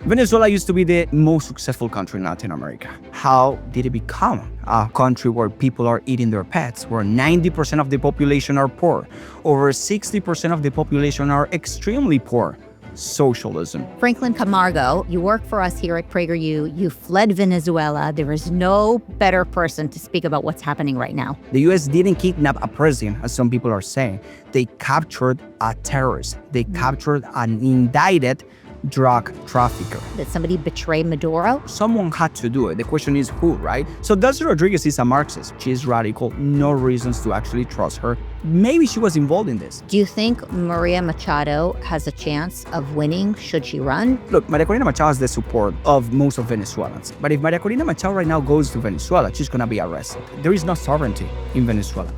Venezuela used to be the most successful country in Latin America. How did it become a country where people are eating their pets, where 90% of the population are poor, over 60% of the population are extremely poor? Socialism. Franklin Camargo, you work for us here at PragerU. You fled Venezuela. There is no better person to speak about what's happening right now. The US didn't kidnap a president, as some people are saying. They captured a terrorist. They captured an indicted drug trafficker. Did somebody betray Maduro? Someone had to do it. The question is who, right? So Delcy Rodriguez is a Marxist. She's radical. No reasons to actually trust her. Maybe she was involved in this. Do you think Maria Machado has a chance of winning should she run? Look, Maria Corina Machado has the support of most of Venezuelans. But if Maria Corina Machado right now goes to Venezuela, she's going to be arrested. There is no sovereignty in Venezuela.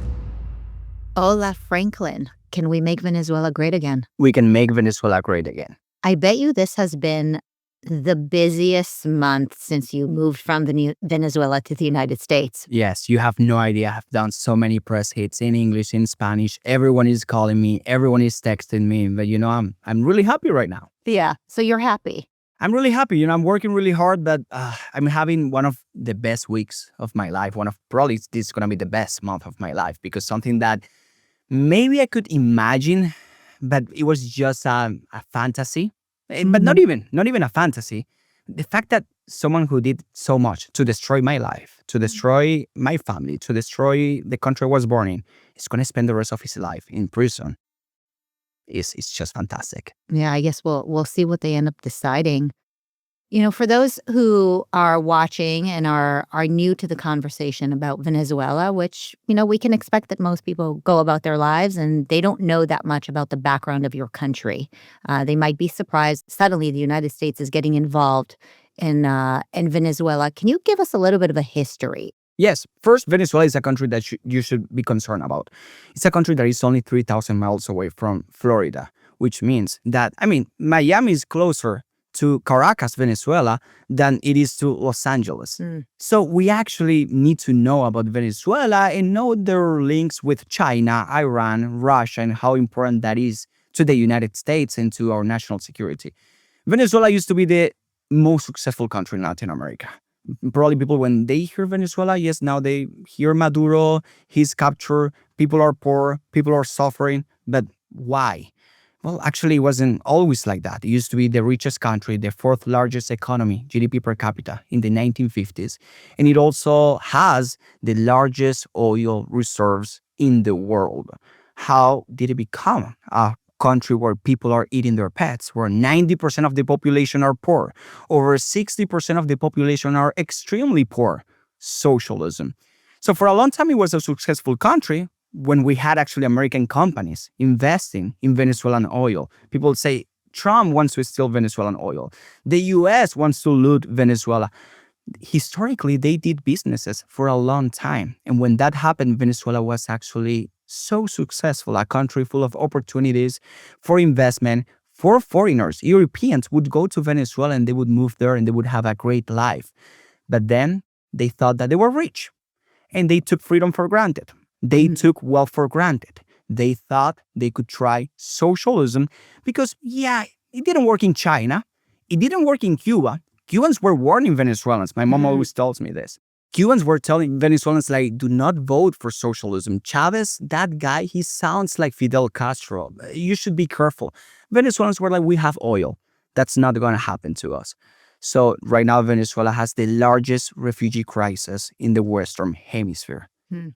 Hola, Franklin. Can we make Venezuela great again? We can make Venezuela great again. I bet you this has been the busiest month since you moved from Venezuela to the United States. Yes, you have no idea. I've done so many press hits in English, in Spanish. Everyone is calling me. Everyone is texting me. But, I'm really happy right now. Yeah, so you're happy. I'm really happy. I'm working really hard, but I'm having one of the best weeks of my life. Probably this is going to be the best month of my life, because something that maybe I could imagine, but it was just a fantasy. But not even a fantasy. The fact that someone who did so much to destroy my life, to destroy my family, to destroy the country I was born in, is going to spend the rest of his life in prison. It's just fantastic. Yeah, I guess we'll see what they end up deciding. For those who are watching and are new to the conversation about Venezuela, which, we can expect that most people go about their lives and they don't know that much about the background of your country. They might be surprised suddenly the United States is getting involved in Venezuela. Can you give us a little bit of a history? Yes. First, Venezuela is a country that you should be concerned about. It's a country that is only 3,000 miles away from Florida, which means that, Miami is closer to Caracas, Venezuela, than it is to Los Angeles. So we actually need to know about Venezuela and know their links with China, Iran, Russia, and how important that is to the United States and to our national security. Venezuela used to be the most successful country in Latin America. Probably people, when they hear Venezuela, yes, now they hear Maduro, his capture, people are poor, people are suffering, but why? Well, actually, it wasn't always like that. It used to be the richest country, the fourth largest economy, GDP per capita, in the 1950s. And it also has the largest oil reserves in the world. How did it become a country where people are eating their pets, where 90% of the population are poor, over 60% of the population are extremely poor? Socialism. So for a long time, it was a successful country, when we had actually American companies investing in Venezuelan oil. People say Trump wants to steal Venezuelan oil. The US wants to loot Venezuela. Historically, they did businesses for a long time. And when that happened, Venezuela was actually so successful, a country full of opportunities for investment, for foreigners. Europeans would go to Venezuela and they would move there and they would have a great life. But then they thought that they were rich and they took freedom for granted. They took wealth for granted. They thought they could try socialism because, it didn't work in China. It didn't work in Cuba. Cubans were warning Venezuelans. My mom always tells me this. Cubans were telling Venezuelans, do not vote for socialism. Chavez, that guy, he sounds like Fidel Castro. You should be careful. Venezuelans were we have oil. That's not going to happen to us. So right now, Venezuela has the largest refugee crisis in the Western Hemisphere.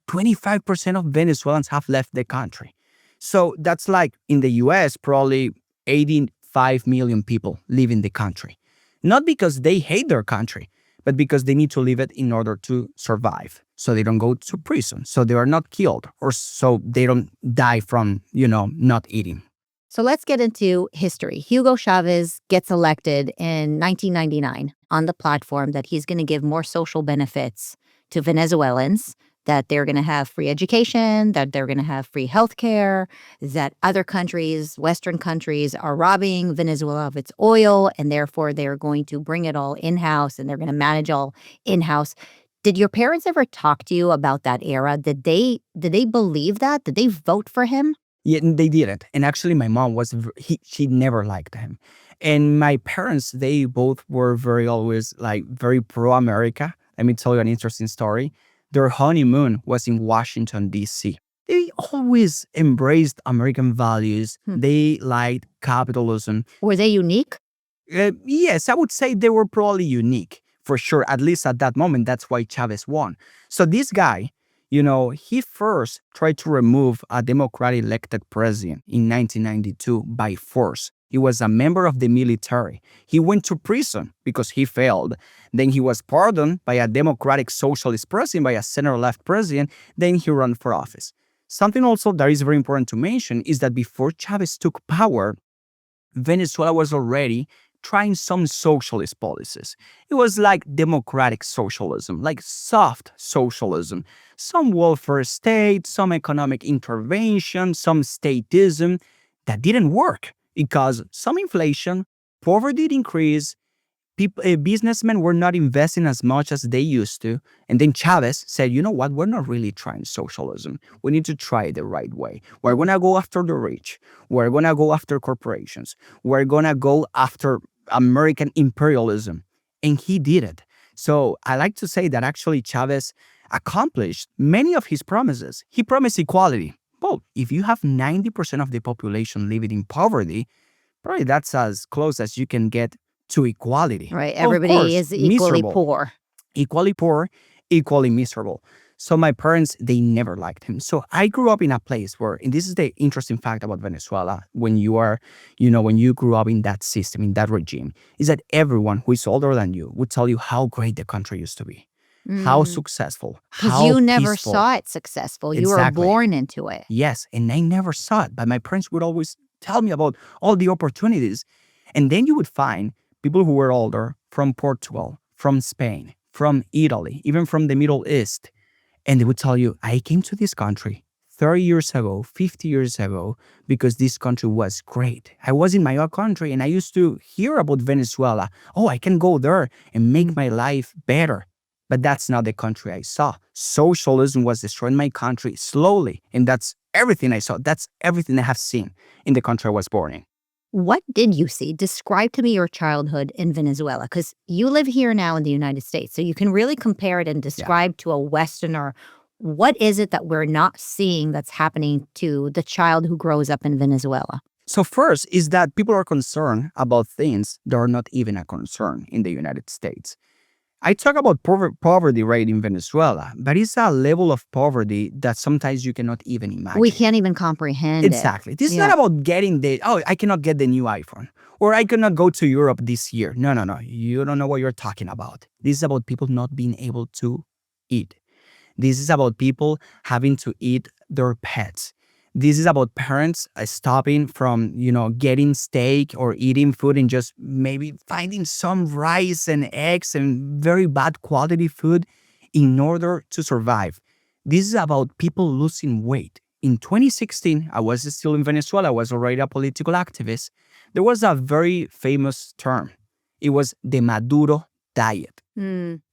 25% of Venezuelans have left the country. So that's in the US, probably 85 million people live in the country. Not because they hate their country, but because they need to leave it in order to survive. So they don't go to prison, so they are not killed, or so they don't die from, not eating. So let's get into history. Hugo Chavez gets elected in 1999 on the platform that he's going to give more social benefits to Venezuelans, that they're going to have free education, that they're going to have free healthcare, that other countries, Western countries, are robbing Venezuela of its oil, and therefore they're going to bring it all in-house and they're going to manage all in-house. Did your parents ever talk to you about that era? Did they believe that? Did they vote for him? Yeah, they didn't. And actually, my mom she never liked him. And my parents, they both were very always like very pro-America. Let me tell you an interesting story. Their honeymoon was in Washington, D.C. They always embraced American values. Hmm. They liked capitalism. Were they unique? Yes, I would say they were probably unique for sure. At least at that moment, that's why Chavez won. So this guy, he first tried to remove a Democratic elected president in 1992 by force. He was a member of the military. He went to prison because he failed. Then he was pardoned by a Democratic socialist president, by a center-left president. Then he ran for office. Something also that is very important to mention is that before Chavez took power, Venezuela was already trying some socialist policies. It was like democratic socialism, like soft socialism, some welfare state, some economic intervention, some statism that didn't work because some inflation, poverty increased, businessmen were not investing as much as they used to. And then Chavez said, you know what, we're not really trying socialism. We need to try it the right way. We're going to go after the rich. We're going to go after corporations. We're going to go after American imperialism. And he did it. So I like to say that actually Chavez accomplished many of his promises. He promised equality. Well, if you have 90% of the population living in poverty, probably that's as close as you can get to equality. Right. Of Everybody course, is equally miserable. poor. Equally poor, equally miserable. So my parents, they never liked him. So I grew up in a place where, and this is the interesting fact about Venezuela, when you grew up in that system, in that regime, is that everyone who is older than you would tell you how great the country used to be, how successful, Because how you never peaceful. saw it successful. You were Exactly. born into it. Yes, and I never saw it, but my parents would always tell me about all the opportunities. And then you would find people who were older from Portugal, from Spain, from Italy, even from the Middle East. And they would tell you, I came to this country 30 years ago, 50 years ago, because this country was great. I was in my own country and I used to hear about Venezuela. Oh, I can go there and make my life better. But that's not the country I saw. Socialism was destroying my country slowly. And that's everything I saw. That's everything I have seen in the country I was born in. What did you see? Describe to me your childhood in Venezuela, because you live here now in the United States. So you can really compare it and describe to a Westerner, what is it that we're not seeing that's happening to the child who grows up in Venezuela? So first is that people are concerned about things that are not even a concern in the United States. I talk about poverty rate in Venezuela, but it's a level of poverty that sometimes you cannot even imagine. We can't even comprehend Exactly. This is not about getting I cannot get the new iPhone, or I cannot go to Europe this year. No. You don't know what you're talking about. This is about people not being able to eat. This is about people having to eat their pets. This is about parents stopping from, getting steak or eating food and just maybe finding some rice and eggs and very bad quality food in order to survive. This is about people losing weight. In 2016, I was still in Venezuela. I was already a political activist. There was a very famous term. It was the Maduro diet.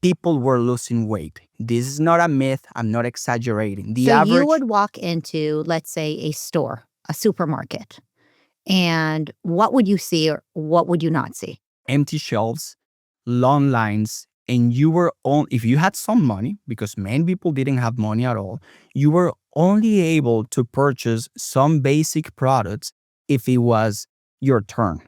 People were losing weight. This is not a myth. I'm not exaggerating. So you would walk into, let's say, a store, a supermarket, and what would you see or what would you not see? Empty shelves, long lines, and you were if you had some money, because many people didn't have money at all, you were only able to purchase some basic products if it was your turn.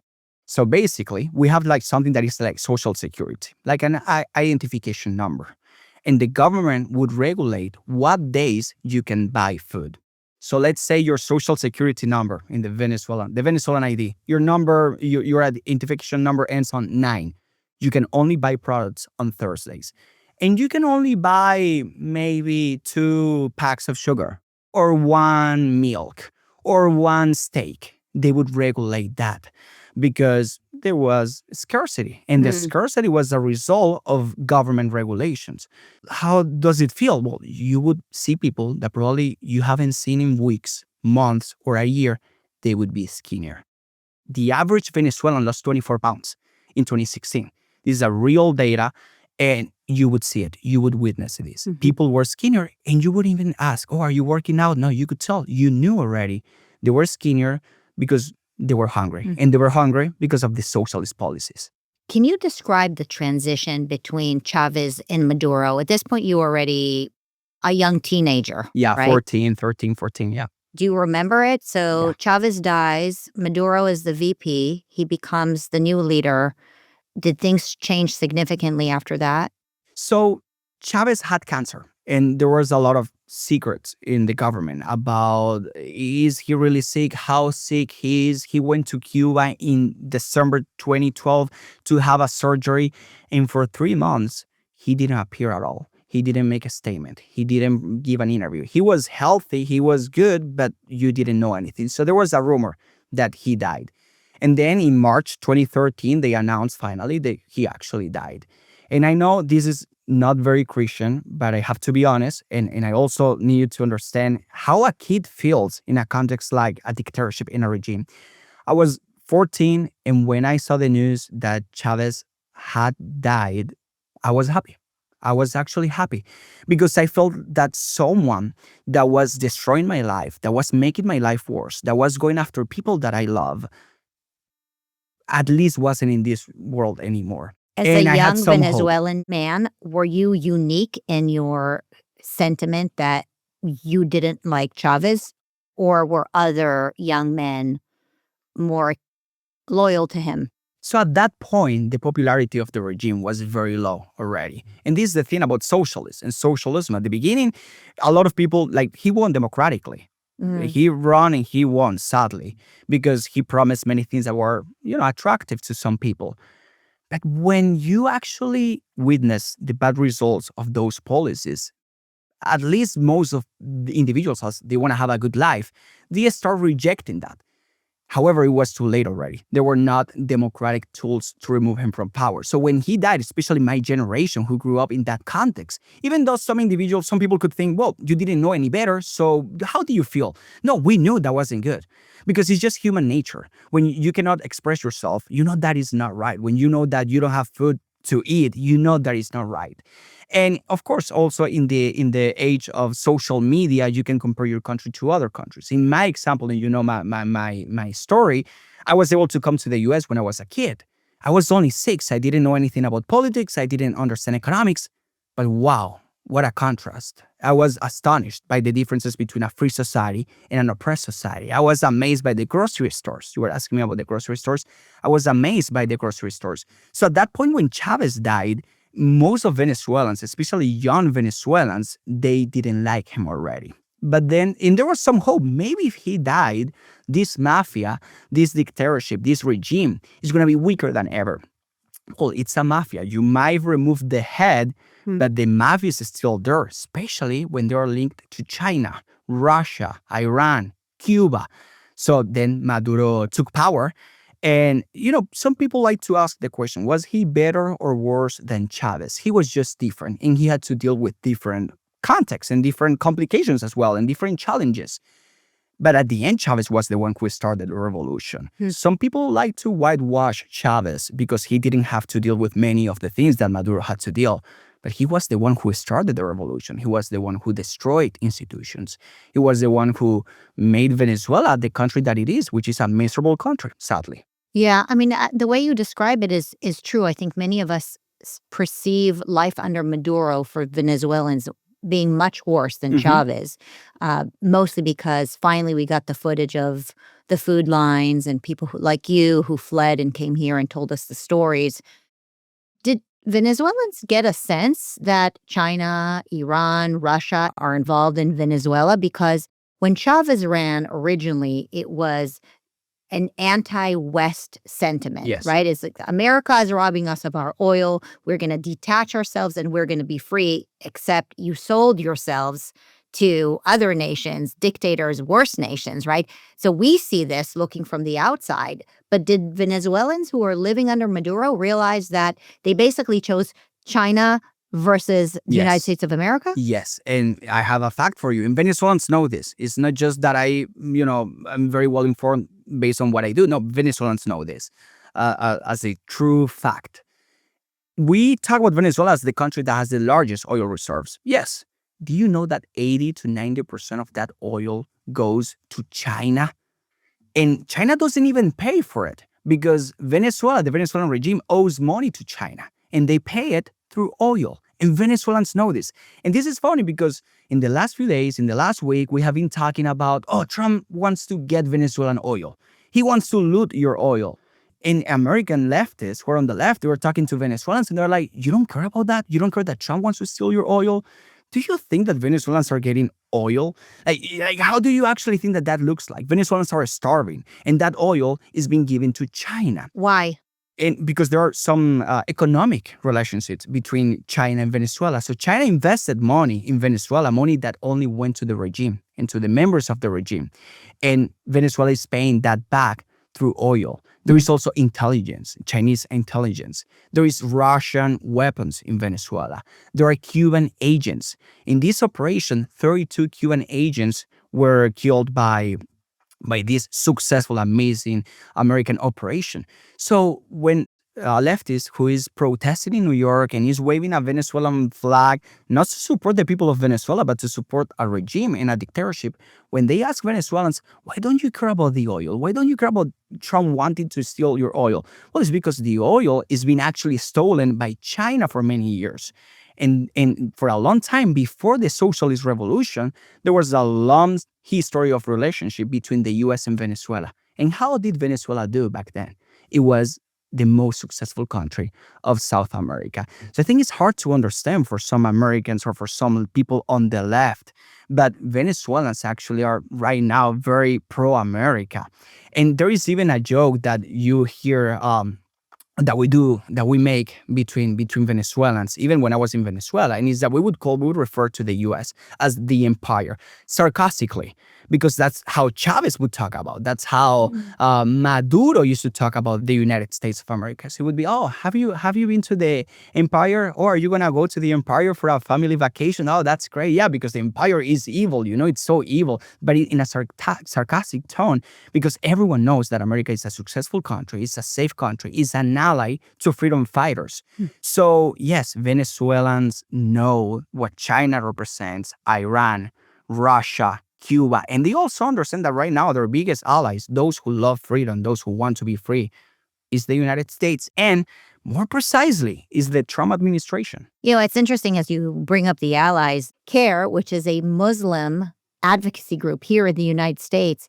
So basically, we have like something that is like social security, like an identification number. And the government would regulate what days you can buy food. So let's say your social security number in the Venezuelan ID, your identification number ends on 9. You can only buy products on Thursdays. And you can only buy maybe 2 packs of sugar or 1 milk or 1 steak. They would regulate that because there was scarcity. And the scarcity was a result of government regulations. How does it feel? Well, you would see people that probably you haven't seen in weeks, months, or a year. They would be skinnier. The average Venezuelan lost 24 pounds in 2016. This is a real data, and you would see it. You would witness this. People were skinnier, and you wouldn't even ask, oh, are you working out? No, you could tell. You knew already. They were skinnier because They were hungry. Mm. And they were hungry because of the socialist policies. Can you describe the transition between Chavez and Maduro? At this point, you were already a young teenager, Yeah, right? 14, 13, 14, yeah. Do you remember it? So Yeah. Chavez dies. Maduro is the VP. He becomes the new leader. Did things change significantly after that? So Chavez had cancer, and there was a lot of secrets in the government about is he really sick, how sick he is. He went to Cuba in December 2012 to have a surgery, and for 3 months, he didn't appear at all. He didn't make a statement. He didn't give an interview. He was healthy, he was good, but you didn't know anything. So there was a rumor that he died. And then in March 2013, they announced finally that he actually died. And I know this is not very Christian, but I have to be honest. And I also need you to understand how a kid feels in a context like a dictatorship in a regime. I was 14, and when I saw the news that Chavez had died, I was happy. I was actually happy because I felt that someone that was destroying my life, that was making my life worse, that was going after people that I love, at least wasn't in this world anymore. As a And I had young some hope. Venezuelan man, were you unique in your sentiment that you didn't like Chavez, or were other young men more loyal to him? So at that point, the popularity of the regime was very low already. And this is the thing about socialism. And socialism at the beginning, a lot of people, like, he won democratically. Mm. He ran and he won, sadly, because he promised many things that were, attractive to some people. But when you actually witness the bad results of those policies, at least most of the individuals, as they want to have a good life, they start rejecting that. However, it was too late already. There were not democratic tools to remove him from power. So when he died, especially my generation who grew up in that context, even though some people could think, well, you didn't know any better, so how do you feel? No, we knew that wasn't good because it's just human nature. When you cannot express yourself, you know that is not right. When you know that you don't have food to eat, you know that is not right. And of course, also in the age of social media, you can compare your country to other countries. In my example, and my story, I was able to come to the US when I was a kid. I was only 6. I didn't know anything about politics. I didn't understand economics. But wow, what a contrast. I was astonished by the differences between a free society and an oppressed society. I was amazed by the grocery stores. You were asking me about the grocery stores. I was amazed by the grocery stores. So at that point when Chavez died, most of Venezuelans, especially young Venezuelans, they didn't like him already. But then, and there was some hope. Maybe if he died, this mafia, this dictatorship, this regime is going to be weaker than ever. Well, it's a mafia. You might remove the head, but the mafia is still there, especially when they are linked to China, Russia, Iran, Cuba. So then Maduro took power. And, some people like to ask the question, was he better or worse than Chavez? He was just different, and he had to deal with different contexts and different complications as well, and different challenges. But at the end, Chavez was the one who started the revolution. Some people like to whitewash Chavez because he didn't have to deal with many of the things that Maduro had to deal. But he was the one who started the revolution. He was the one who destroyed institutions. He was the one who made Venezuela the country that it is, which is a miserable country, sadly. Yeah, I mean, the way you describe it is true. I think many of us perceive life under Maduro for Venezuelans being much worse than Chavez, mostly because finally we got the footage of the food lines and people like you who fled and came here and told us the stories. Did Venezuelans get a sense that China, Iran, Russia are involved in Venezuela? Because when Chavez ran originally, it was an anti-West sentiment, Yes. right? It's like America is robbing us of our oil. We're going to detach ourselves and we're going to be free, except you sold yourselves to other nations, dictators, worse nations, right? So we see this looking from the outside. But did Venezuelans who are living under Maduro realize that they basically chose China versus the United Yes. States of America? Yes, and I have a fact for you. And Venezuelans know this. It's not just that I'm very well informed based on what I do. No, Venezuelans know this as a true fact. We talk about Venezuela as the country that has the largest oil reserves. Yes. Do you know that 80 to 90% of that oil goes to China? And China doesn't even pay for it because Venezuela, the Venezuelan regime, owes money to China and they pay it through oil. And Venezuelans know this. And this is funny because in the last few days, in the last week, we have been talking about, oh, Trump wants to get Venezuelan oil. He wants to loot your oil. And American leftists who are on the left, they were talking to Venezuelans and they're like, you don't care about that? You don't care that Trump wants to steal your oil? Do you think that Venezuelans are getting oil? How do you actually think that that looks like? Venezuelans are starving, and that oil is being given to China. Why? And because there are some economic relationships between China and Venezuela. So China invested money in Venezuela, money that only went to the regime and to the members of the regime. And Venezuela is paying that back through oil. There is also intelligence, Chinese intelligence. There is Russian weapons in Venezuela. There are Cuban agents. In this operation, 32 Cuban agents were killed by this successful, amazing American operation. So when a leftist who is protesting in New York and is waving a Venezuelan flag, not to support the people of Venezuela, but to support a regime and a dictatorship, when they ask Venezuelans, why don't you care about the oil? Why don't you care about Trump wanting to steal your oil? Well, it's because the oil is being actually stolen by China for many years. And for a long time before the socialist revolution, there was a long history of relationship between the US and Venezuela. And how did Venezuela do back then? It was the most successful country of South America. So I think it's hard to understand for some Americans or for some people on the left, but Venezuelans actually are right now very pro-America. And there is even a joke that you hear that we make between Venezuelans, even when I was in Venezuela, and is that we would refer to the US as the empire, sarcastically, because that's how Chávez would talk about. That's how Maduro used to talk about the United States of America. So it would be, oh, have you been to the empire? Or are you gonna go to the empire for a family vacation? Oh, that's great. Yeah, because the empire is evil, it's so evil, but in a sarcastic tone, because everyone knows that America is a successful country, it's a safe country, it's an ally to freedom fighters. So yes, Venezuelans know what China represents, Iran, Russia, Cuba, and they also understand that right now their biggest allies, those who love freedom, those who want to be free, is the United States, and more precisely, is the Trump administration. It's interesting as you bring up the allies. CARE, which is a Muslim advocacy group here in the United States,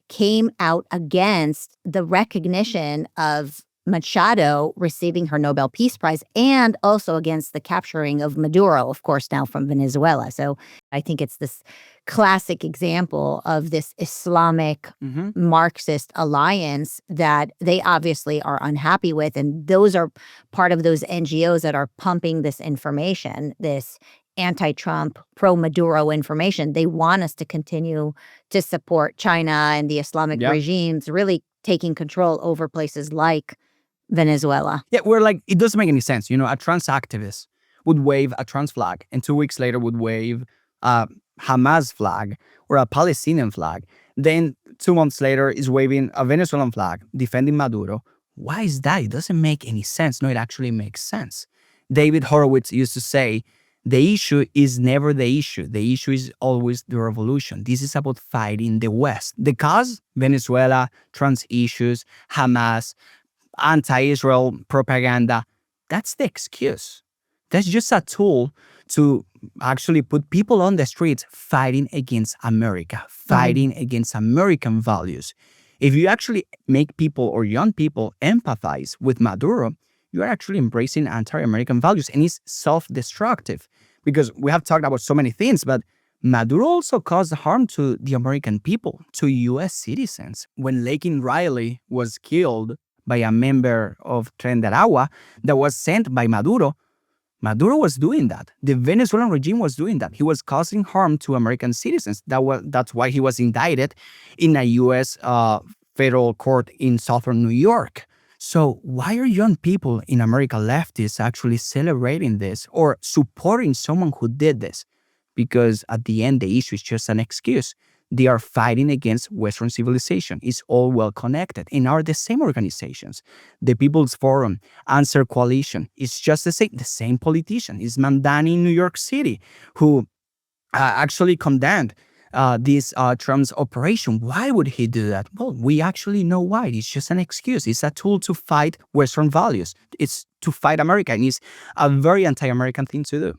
came out against the recognition of Machado receiving her Nobel Peace Prize and also against the capturing of Maduro, of course, now from Venezuela. So I think it's this classic example of this Islamic Marxist alliance that they obviously are unhappy with. And those are part of those NGOs that are pumping this information, this anti-Trump, pro-Maduro information. They want us to continue to support China and the Islamic regimes really taking control over places like Venezuela. Yeah, we're like, it doesn't make any sense. A trans activist would wave a trans flag and 2 weeks later would wave a Hamas flag or a Palestinian flag. Then 2 months later is waving a Venezuelan flag defending Maduro. Why is that? It doesn't make any sense. No, it actually makes sense. David Horowitz used to say, the issue is never the issue. The issue is always the revolution. This is about fighting the West. The cause, Venezuela, trans issues, Hamas, anti-Israel propaganda, that's the excuse. That's just a tool to actually put people on the streets fighting against America, fighting against American values. If you actually make people or young people empathize with Maduro, you are actually embracing anti-American values, and it's self-destructive because we have talked about so many things, but Maduro also caused harm to the American people, to U.S. citizens. When Lakin Riley was killed by a member of Tren de Aragua that was sent by Maduro, Maduro was doing that. The Venezuelan regime was doing that. He was causing harm to American citizens. That's why he was indicted in a U.S. Federal court in southern New York. So why are young people in America leftists actually celebrating this or supporting someone who did this? Because at the end, the issue is just an excuse. They are fighting against Western civilization. It's all well connected and are the same organizations. The People's Forum, Answer Coalition, it's just the same politician. It's Mandani in New York City who actually condemned this Trump's operation. Why would he do that? Well, we actually know why. It's just an excuse. It's a tool to fight Western values. It's to fight America, and it's a very anti-American thing to do.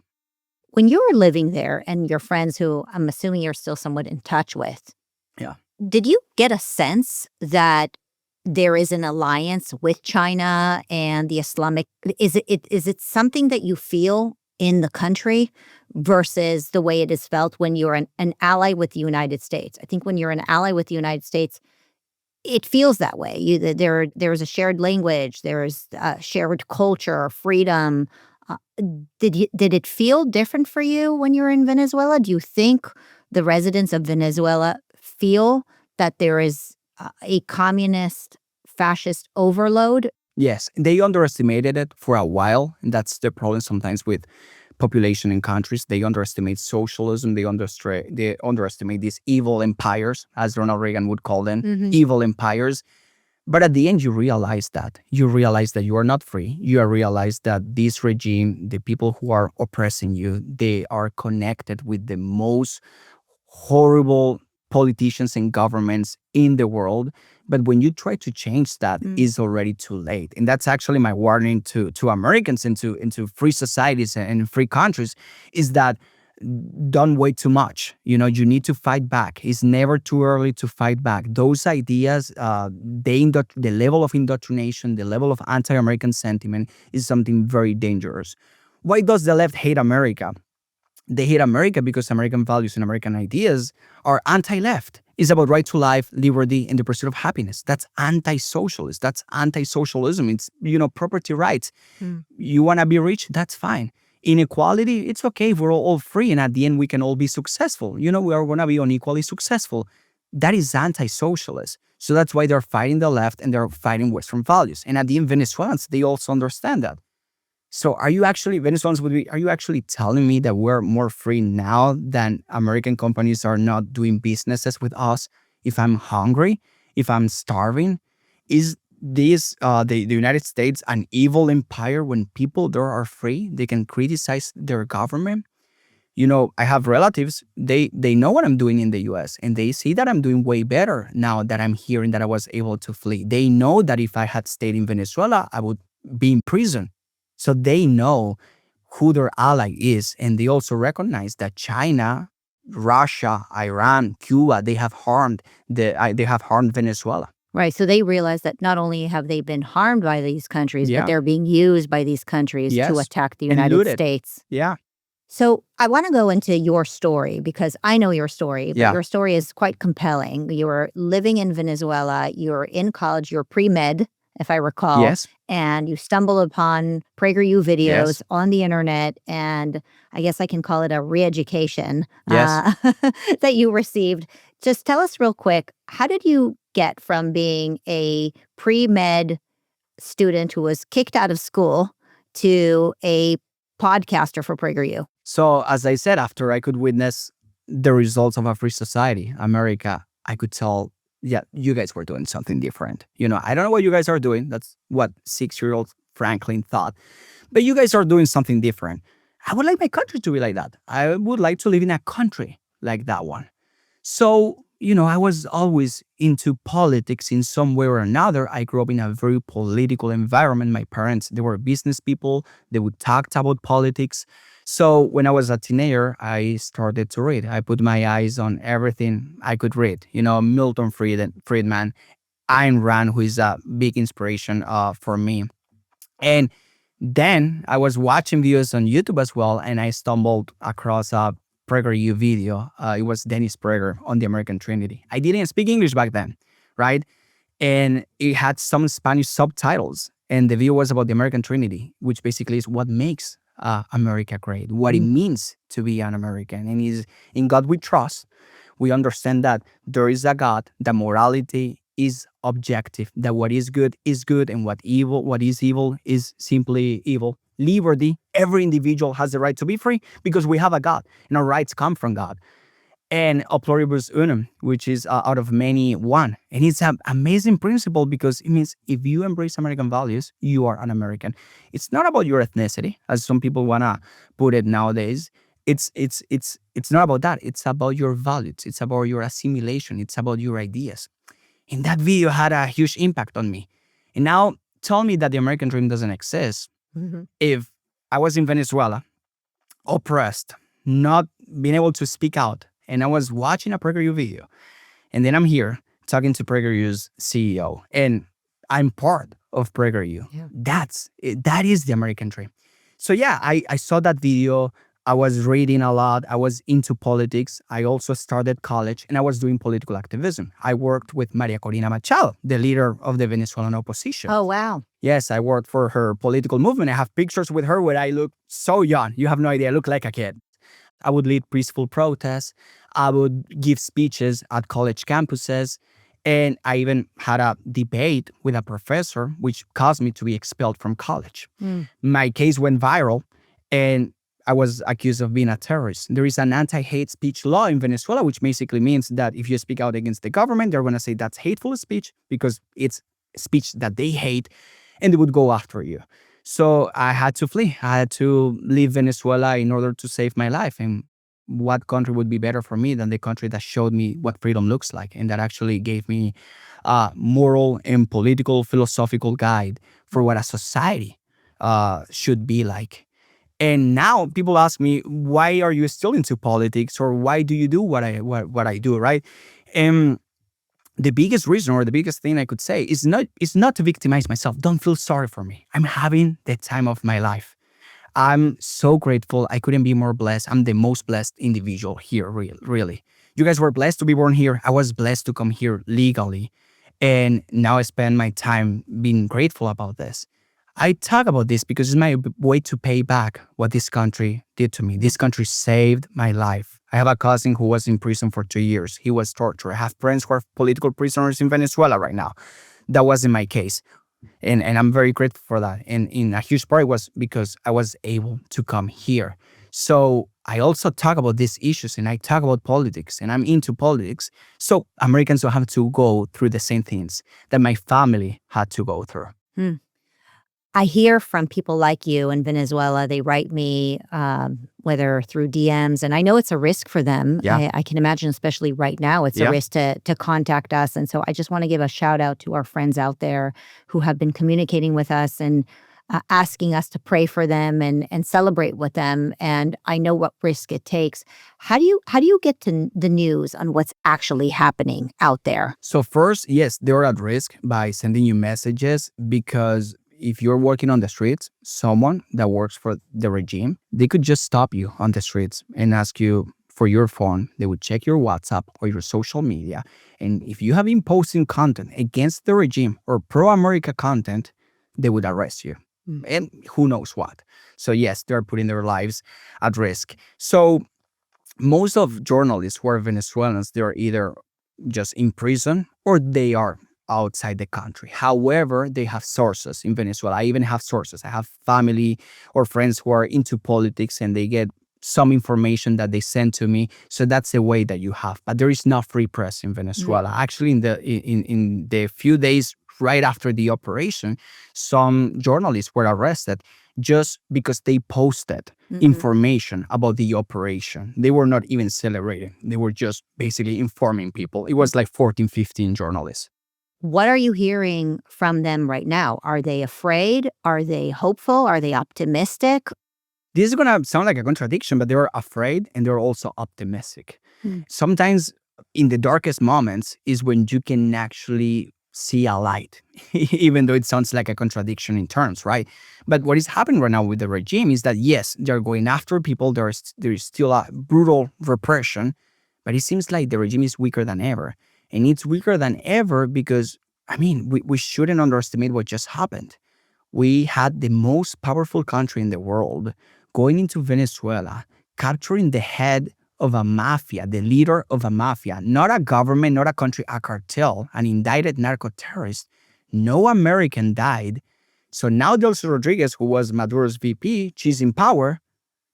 When you were living there and your friends who I'm assuming you're still somewhat in touch with, Yeah. did you get a sense that there is an alliance with China and the Islamic? Is it something that you feel in the country versus the way it is felt when you're an ally with the United States? I think when you're an ally with the United States, it feels that way. There's a shared language, there's a shared culture, freedom. Uh, did it feel different for you when you were in Venezuela? Do you think the residents of Venezuela feel that there is a communist fascist overload? Yes, they underestimated it for a while, and that's the problem sometimes with population in countries. They underestimate socialism. They underestimate these evil empires, as Ronald Reagan would call them, evil empires. But at the end, you realize that. You realize that you are not free. You realize that this regime, the people who are oppressing you, they are connected with the most horrible politicians and governments in the world. But when you try to change that, it's already too late. And that's actually my warning to Americans into free societies and free countries, is that don't wait too much. You need to fight back. It's never too early to fight back. Those ideas, the level of indoctrination, the level of anti-American sentiment is something very dangerous. Why does the left hate America? They hate America because American values and American ideas are anti-left. It's about right to life, liberty, and the pursuit of happiness. That's anti-socialist. That's anti-socialism. It's, property rights. You want to be rich? That's fine. Inequality, it's okay if we're all free and at the end we can all be successful. We are going to be unequally successful. That is anti-socialist. So that's why they're fighting the left and they're fighting Western values. And at the end, Venezuelans, they also understand that. So are you actually telling me that we're more free now than American companies are not doing businesses with us? If I'm hungry, if I'm starving, is the United States an evil empire when people there are free? They can criticize their government. I have relatives, they know what I'm doing in the US and they see that I'm doing way better now that I'm here and that I was able to flee. They know that if I had stayed in Venezuela, I would be in prison. So they know who their ally is, and they also recognize that China, Russia, Iran, Cuba, they have harmed Venezuela. Right. So they realize that not only have they been harmed by these countries, Yeah. but they're being used by these countries to Yes. attack the And United looted. States. Yeah. So I want to go into your story because I know your story, but Yeah. your story is quite compelling. You were living in Venezuela, you're in college, you're pre-med, if I recall. Yes. And you stumble upon PragerU videos Yes. on the internet, and I guess I can call it a re-education Yes. that you received. Just tell us real quick, how did you get from being a pre-med student who was kicked out of school to a podcaster for PragerU? So as I said, after I could witness the results of a free society, America, I could tell, yeah, you guys were doing something different. I don't know what you guys are doing. That's what 6-year-old Franklin thought. But you guys are doing something different. I would like my country to be like that. I would like to live in a country like that one. So, I was always into politics in some way or another. I grew up in a very political environment. My parents, they were business people. They would talk about politics. So when I was a teenager, I started to read. I put my eyes on everything I could read. Milton Friedman, Ayn Rand, who is a big inspiration for me. And then I was watching videos on YouTube as well, and I stumbled across a PragerU video. It was Dennis Prager on the American Trinity. I didn't speak English back then, right? And it had some Spanish subtitles. And the video was about the American Trinity, which basically is what makes America great, what it means to be an American. And is in God we trust. We understand that there is a God, that morality is objective, that what is good, and what is evil is simply evil. Liberty, every individual has the right to be free because we have a God, and our rights come from God. And a pluribus unum, which is out of many one. And it's an amazing principle because it means if you embrace American values, you are an American. It's not about your ethnicity, as some people want to put it nowadays. it's not about that. It's about your values. It's about your assimilation. It's about your ideas. And that video had a huge impact on me. And now tell me that the American dream doesn't exist Mhm. if I was in Venezuela, oppressed, not being able to speak out, and I was watching a PragerU video, and then I'm here talking to PragerU's CEO, and I'm part of PragerU. Yeah. That is the American dream. So yeah, I saw that video. I was reading a lot. I was into politics. I also started college and I was doing political activism. I worked with Maria Corina Machado, the leader of the Venezuelan opposition. Oh, wow. Yes, I worked for her political movement. I have pictures with her where I look so young. You have no idea. I look like a kid. I would lead peaceful protests. I would give speeches at college campuses. And I even had a debate with a professor, which caused me to be expelled from college. Mm. My case went viral, and I was accused of being a terrorist. There is an anti-hate speech law in Venezuela, which basically means that if you speak out against the government, they're going to say that's hateful speech because it's speech that they hate, and they would go after you. So I had to flee. I had to leave Venezuela in order to save my life. And what country would be better for me than the country that showed me what freedom looks like and that actually gave me a moral and political, philosophical guide for what a society should be like. And now people ask me, why are you still into politics, or why do you do what I do, right? And the biggest reason, or the biggest thing I could say, is not to victimize myself. Don't feel sorry for me. I'm having the time of my life. I'm so grateful. I couldn't be more blessed. I'm the most blessed individual here, really. You guys were blessed to be born here. I was blessed to come here legally. And now I spend my time being grateful about this. I talk about this because it's my way to pay back what this country did to me. This country saved my life. I have a cousin who was in prison for 2 years. He was tortured. I have friends who are political prisoners in Venezuela right now. That wasn't my case. And I'm very grateful for that. And in a huge part, it was because I was able to come here. So I also talk about these issues, and I talk about politics, and I'm into politics. So Americans don't have to go through the same things that my family had to go through. Hmm. I hear from people like you in Venezuela. They write me, whether through DMs, and I know it's a risk for them. Yeah. I can imagine, especially right now, it's a Yeah. risk to contact us. And so I just want to give a shout out to our friends out there who have been communicating with us and asking us to pray for them and celebrate with them. And I know what risk it takes. How do you get to the news on what's actually happening out there? So first, yes, they're at risk by sending you messages, because if you're working on the streets, someone that works for the regime, they could just stop you on the streets and ask you for your phone. They would check your WhatsApp or your social media. And if you have been posting content against the regime or pro-America content, they would arrest you. And who knows what. So yes, they're putting their lives at risk. So most of journalists who are Venezuelans, they're either just in prison or they are outside the country. However, they have sources in Venezuela. I even have sources. I have family or friends who are into politics, and they get some information that they send to me. So that's the way that you have. But there is no free press in Venezuela. Actually, in the few days right after the operation, some journalists were arrested just because they posted information about the operation. They were not even celebrating. They were just basically informing people. It was like 14, 15 journalists. What are you hearing from them right now? Are they afraid? Are they hopeful? Are they optimistic? This is going to sound like a contradiction, but they're afraid and they're also optimistic. Sometimes in the darkest moments is when you can actually see a light, even though it sounds like a contradiction in terms, right? But what is happening right now with the regime is that, yes, they're going after people. There is still a brutal repression, but it seems like the regime is weaker than ever. And it's weaker than ever because, I mean, we shouldn't underestimate what just happened. We had the most powerful country in the world going into Venezuela, capturing the head of a mafia, the leader of a mafia, not a government, not a country, a cartel, an indicted narco-terrorist. No American died. So now Delcy Rodriguez, who was Maduro's VP, she's in power.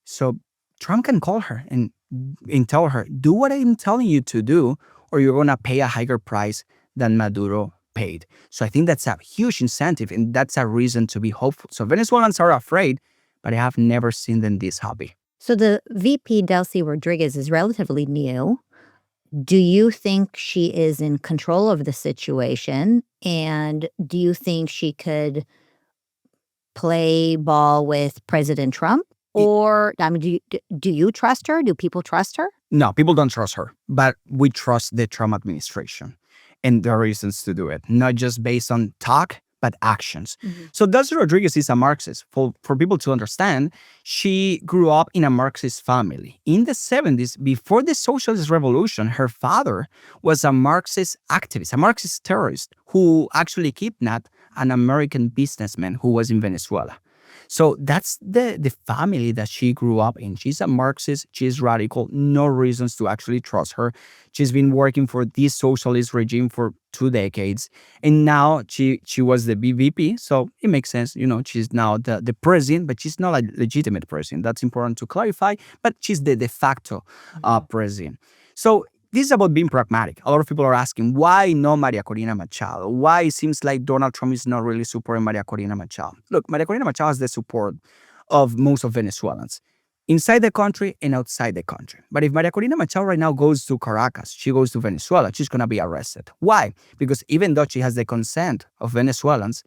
So Trump can call her and tell her, do what I'm telling you to do, or you're going to pay a higher price than Maduro paid. So I think that's a huge incentive, and that's a reason to be hopeful. So Venezuelans are afraid, but I have never seen them this happy. So the VP, Delcy Rodriguez, is relatively new. Do you think she is in control of the situation? And do you think she could play ball with President Trump? Or, I mean, do you trust her? Do people trust her? No, people don't trust her, but we trust the Trump administration and there are reasons to do it, not just based on talk, but actions. So Delcy Rodriguez is a Marxist. For people to understand, she grew up in a Marxist family. In the 70s, before the Socialist Revolution, her father was a Marxist activist, a Marxist terrorist who actually kidnapped an American businessman who was in Venezuela. So that's the family that she grew up in. She's a Marxist. She's radical. No reasons to actually trust her. She's been working for this socialist regime for 2 decades. And now she was the VP. So it makes sense. She's now the president, but she's not a legitimate president. That's important to clarify. But she's the de facto president. So this is about being pragmatic. A lot of people are asking, why no Maria Corina Machado? Why it seems like Donald Trump is not really supporting Maria Corina Machado? Look, Maria Corina Machado has the support of most of Venezuelans, inside the country and outside the country. But if Maria Corina Machado right now goes to Caracas, she goes to Venezuela, she's going to be arrested. Why? Because even though she has the consent of Venezuelans,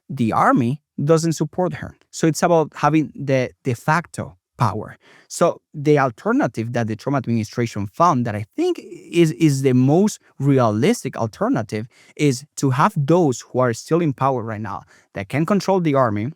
the army doesn't support her. So it's about having the de facto power. So the alternative that the Trump administration found that I think is the most realistic alternative is to have those who are still in power right now that can control the army,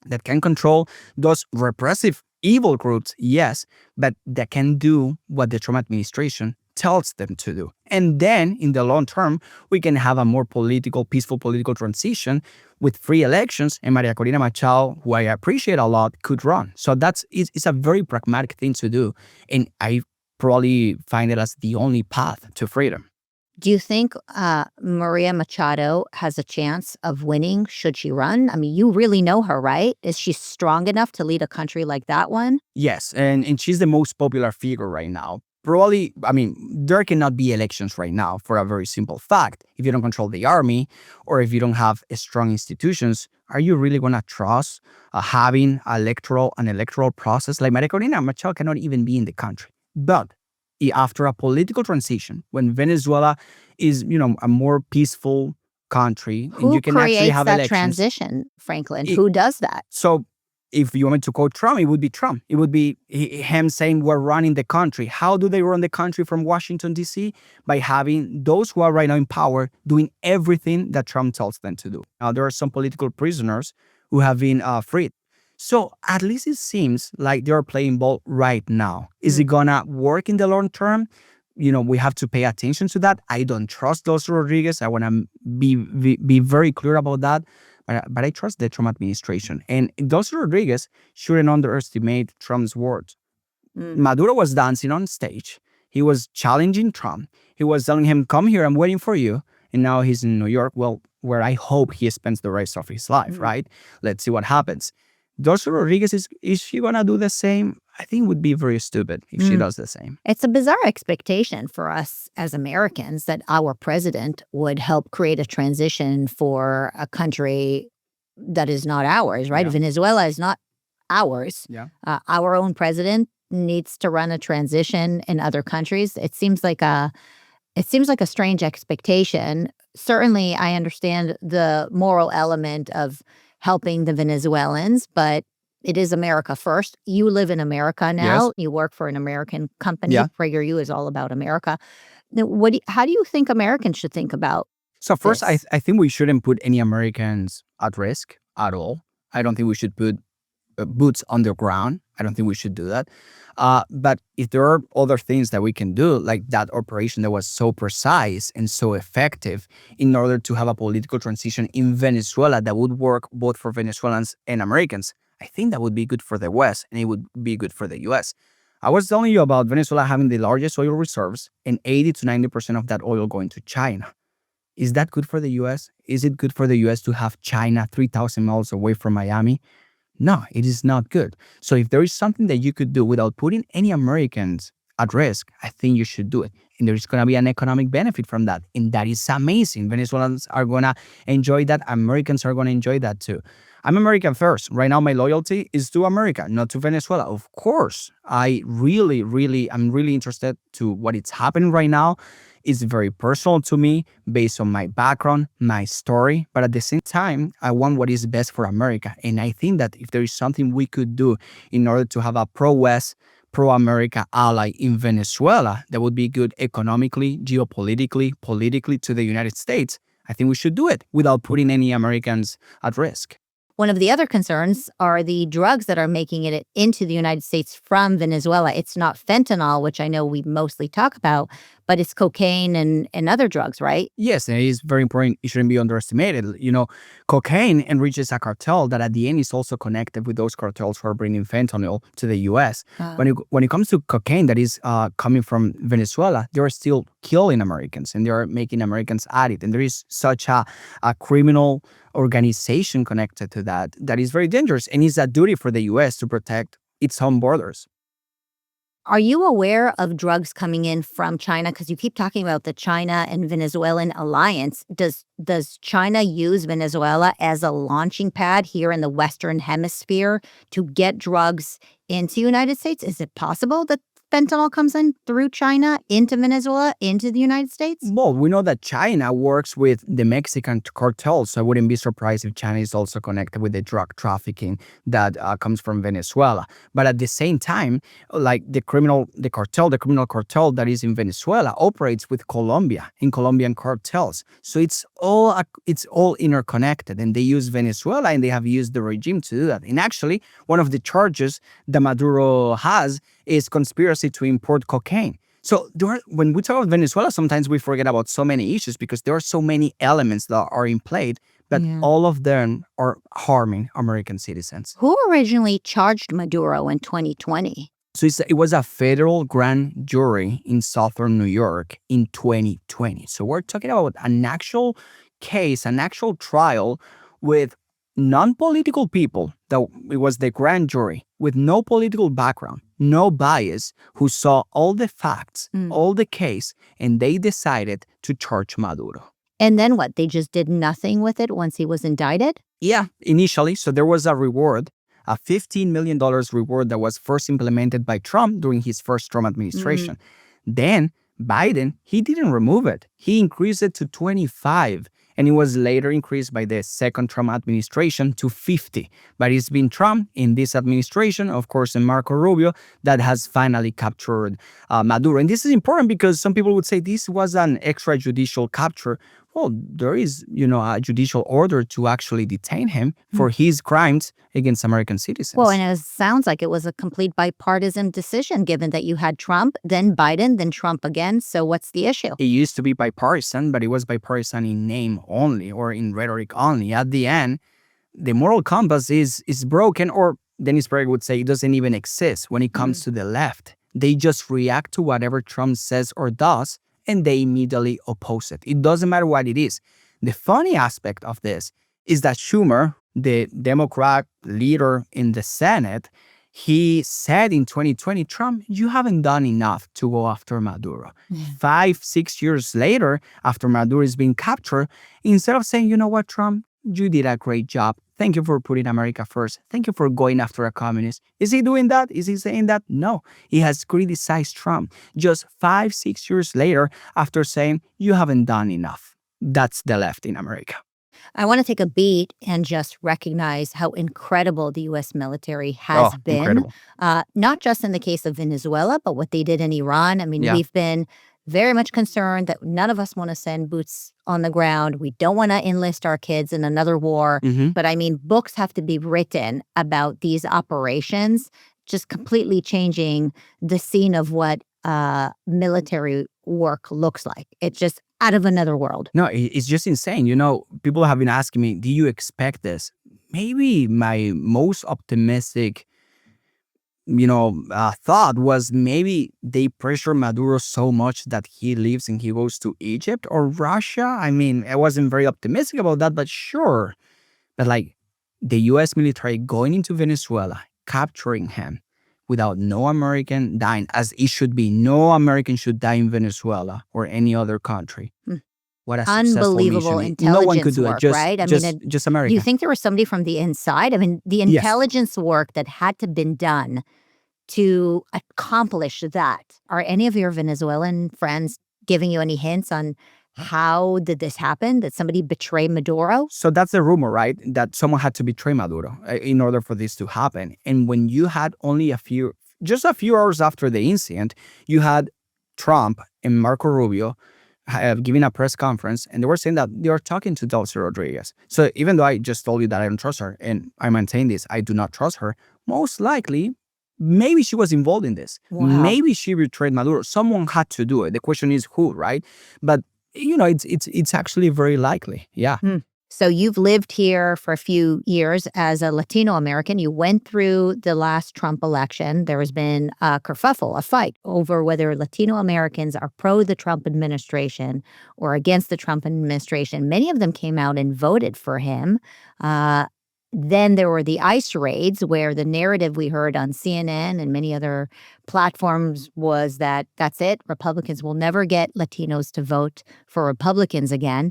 that can control those repressive evil groups, yes, but that can do what the Trump administration tells them to do. And then in the long term, we can have a more peaceful political transition with free elections, and Maria Corina Machado, who I appreciate a lot, could run. So it's a very pragmatic thing to do. And I probably find it as the only path to freedom. Do you think Maria Machado has a chance of winning should she run? I mean, you really know her, right? Is she strong enough to lead a country like that one? Yes, and she's the most popular figure right now. Probably, I mean, there cannot be elections right now for a very simple fact. If you don't control the army or if you don't have strong institutions, are you really going to trust having an electoral process? Like Maria Corina Machado cannot even be in the country. But after a political transition, when Venezuela is, a more peaceful country, and you can actually have that elections. Transition, Franklin? Who does that? So if you want me to quote Trump, it would be Trump. It would be him saying we're running the country. How do they run the country from Washington, D.C.? By having those who are right now in power doing everything that Trump tells them to do. Now, there are some political prisoners who have been freed. So at least it seems like they're playing ball right now. Is it going to work in the long term? We have to pay attention to that. I don't trust Delcy Rodriguez. I want to be very clear about that. But I trust the Trump administration. And Delcy Rodriguez shouldn't underestimate Trump's words. Maduro was dancing on stage. He was challenging Trump. He was telling him, come here, I'm waiting for you. And now he's in New York, well, where I hope he spends the rest of his life, right? Let's see what happens. Delcy Rodriguez, is she going to do the same? I think it would be very stupid if she does the same. It's a bizarre expectation for us as Americans that our president would help create a transition for a country that is not ours, right? Yeah. Venezuela is not ours. Yeah. Our own president needs to run a transition in other countries. It seems like a strange expectation. Certainly, I understand the moral element of helping the Venezuelans, but it is America first. You live in America now. Yes. You work for an American company. Yeah. PragerU is all about America. Now, how do you think Americans should think about So first, this? I think we shouldn't put any Americans at risk at all. I don't think we should put boots on the ground. I don't think we should do that. But if there are other things that we can do, like that operation that was so precise and so effective in order to have a political transition in Venezuela that would work both for Venezuelans and Americans, I think that would be good for the West and it would be good for the U.S. I was telling you about Venezuela having the largest oil reserves and 80 to 90% of that oil going to China. Is that good for the U.S.? Is it good for the U.S. to have China 3,000 miles away from Miami? No, it is not good. So if there is something that you could do without putting any Americans at risk, I think you should do it. and there's going to be an economic benefit from that. And that is amazing. Venezuelans are going to enjoy that. Americans are going to enjoy that too. I'm American first. Right now, my loyalty is to America, not to Venezuela. Of course, I'm really interested to what is happening right now. It's very personal to me based on my background, my story. But at the same time, I want what is best for America. And I think that if there is something we could do in order to have a pro-West, pro-America ally in Venezuela that would be good economically, geopolitically, politically to the United States, I think we should do it without putting any Americans at risk. One of the other concerns are the drugs that are making it into the United States from Venezuela. It's not fentanyl, which I know we mostly talk about, but it's cocaine and other drugs, right? Yes, and it is very important. It shouldn't be underestimated. Cocaine enriches a cartel that at the end is also connected with those cartels who are bringing fentanyl to the U.S. When it comes to cocaine that is coming from Venezuela, they are still killing Americans and they are making Americans addict. And there is such a criminal organization connected to that is very dangerous. And it's a duty for the U.S. to protect its home borders. Are you aware of drugs coming in from China? Because you keep talking about the China and Venezuelan alliance. Does China use Venezuela as a launching pad here in the Western Hemisphere to get drugs into the United States? Is it possible that fentanyl comes in through China into Venezuela, into the United States? Well, we know that China works with the Mexican cartels, so I wouldn't be surprised if China is also connected with the drug trafficking that comes from Venezuela. But at the same time, like the criminal cartel that is in Venezuela operates with Colombia in Colombian cartels. So it's all interconnected, and they use Venezuela and they have used the regime to do that. And actually, one of the charges that Maduro has is conspiracy to import cocaine. So when we talk about Venezuela, sometimes we forget about so many issues because there are so many elements that are in play, but all of them are harming American citizens. Who originally charged Maduro in 2020? So it was a federal grand jury in southern New York in 2020. So we're talking about an actual case, an actual trial with non-political people. It was the grand jury with no political background, no bias, who saw all the facts, all the case, and they decided to charge Maduro. And then what? They just did nothing with it once he was indicted? Yeah, initially. So there was a reward, a $15 million reward that was first implemented by Trump during his first Trump administration. Then Biden, he didn't remove it. He increased it to 25. And it was later increased by the second Trump administration to 50. But it's been Trump in this administration, of course, and Marco Rubio, that has finally captured Maduro. And this is important because some people would say this was an extrajudicial capture. Well, there is, a judicial order to actually detain him for his crimes against American citizens. Well, and it sounds like it was a complete bipartisan decision, given that you had Trump, then Biden, then Trump again. So what's the issue? It used to be bipartisan, but it was bipartisan in name only or in rhetoric only. At the end, the moral compass is broken, or Dennis Prager would say it doesn't even exist when it comes to the left. They just react to whatever Trump says or does, and they immediately oppose it. It doesn't matter what it is. The funny aspect of this is that Schumer, the Democrat leader in the Senate, he said in 2020, Trump, you haven't done enough to go after Maduro. 5-6 years later, after Maduro is being captured, instead of saying, you know what, Trump, you did a great job. Thank you for putting America first. Thank you for going after a communist. Is he doing that? Is he saying that? No. He has criticized Trump just 5-6 years later after saying, you haven't done enough. That's the left in America. I want to take a beat and just recognize how incredible the U.S. military has been. Not just in the case of Venezuela, but what they did in Iran. I mean, we've been very much concerned that none of us want to send boots on the ground. We don't want to enlist our kids in another war. But I mean, books have to be written about these operations, just completely changing the scene of what military work looks like. It's just out of another world. No, it's just insane. People have been asking me, do you expect this? Maybe my most optimistic thought was maybe they pressure Maduro so much that he leaves and he goes to Egypt or Russia. I mean, I wasn't very optimistic about that, but sure. But the U.S. military going into Venezuela, capturing him, without no American dying, as it should be. No American should die in Venezuela or any other country. Hmm. What a successful Unbelievable mission. No one could intelligence do it, work, right? I mean, just do you America. think there was somebody from the inside? I mean, the Yes. intelligence work that had to been done to accomplish that. Are any of your Venezuelan friends giving you any hints on how did this happen? Did somebody betray Maduro? So that's the rumor, right? That someone had to betray Maduro in order for this to happen. And when you had just a few hours after the incident, you had Trump and Marco Rubio giving a press conference, and they were saying that they are talking to Delcy Rodriguez. So even though I just told you that I don't trust her, and I maintain this, I do not trust her, most likely, maybe she was involved in this. Wow. Maybe she betrayed Maduro. Someone had to do it. The question is who, right? But it's actually very likely. Yeah. So you've lived here for a few years as a Latino American. You went through the last Trump election. There has been a kerfuffle, a fight over whether Latino Americans are pro the Trump administration or against the Trump administration. Many of them came out and voted for him. Then there were the ICE raids, where the narrative we heard on CNN and many other platforms was that that's it. Republicans will never get Latinos to vote for Republicans again.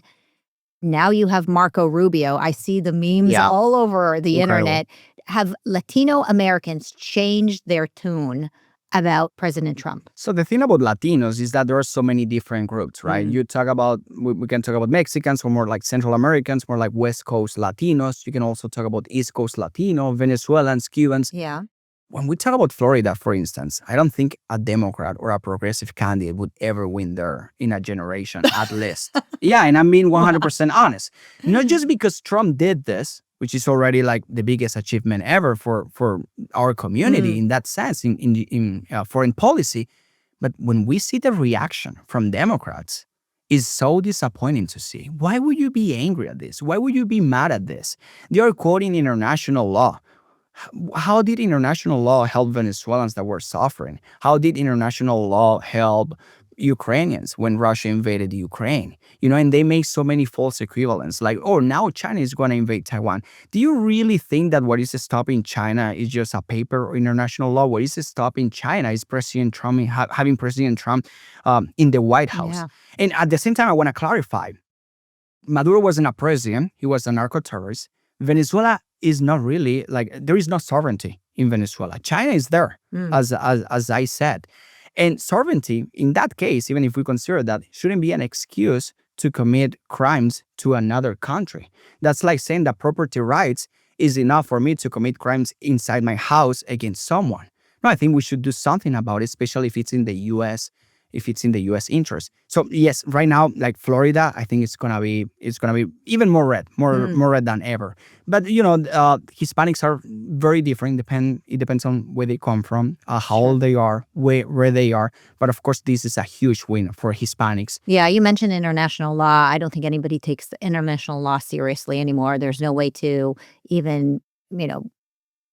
Now you have Marco Rubio. I see the memes all over the internet. Have Latino Americans changed their tune about President Trump? So the thing about Latinos is that there are so many different groups, right? You talk about, we can talk about Mexicans, or more like Central Americans, more like West Coast Latinos. You can also talk about East Coast Latino, Venezuelans, Cubans. Yeah. When we talk about Florida, for instance, I don't think a Democrat or a progressive candidate would ever win there in a generation, at least. Yeah, and I'm being 100% honest. Not just because Trump did this, which is already like the biggest achievement ever for our community in that sense, in foreign policy, but when we see the reaction from Democrats, is so disappointing to see. Why would you be angry at this? Why would you be mad at this? They are quoting international law. How did international law help Venezuelans that were suffering? How did international law help Ukrainians when Russia invaded Ukraine? And they make so many false equivalents, like, oh, now China is going to invade Taiwan. Do you really think that what is stopping China is just a paper or international law? What is stopping China is President Trump, having President Trump in the White House. Yeah. And at the same time, I want to clarify, Maduro wasn't a president. He was a narco-terrorist. Venezuela is not really, there is no sovereignty in Venezuela. China is there, as I said. And sovereignty, in that case, even if we consider that, shouldn't be an excuse to commit crimes to another country. That's like saying that property rights is enough for me to commit crimes inside my house against someone. No, I think we should do something about it, especially if it's in the U.S., interest. So yes, right now, like Florida, I think it's gonna be even more red, more red than ever. But Hispanics are very different. It depends on where they come from, how old they are, where they are. But of course, this is a huge win for Hispanics. Yeah, you mentioned international law. I don't think anybody takes the international law seriously anymore. There's no way to even,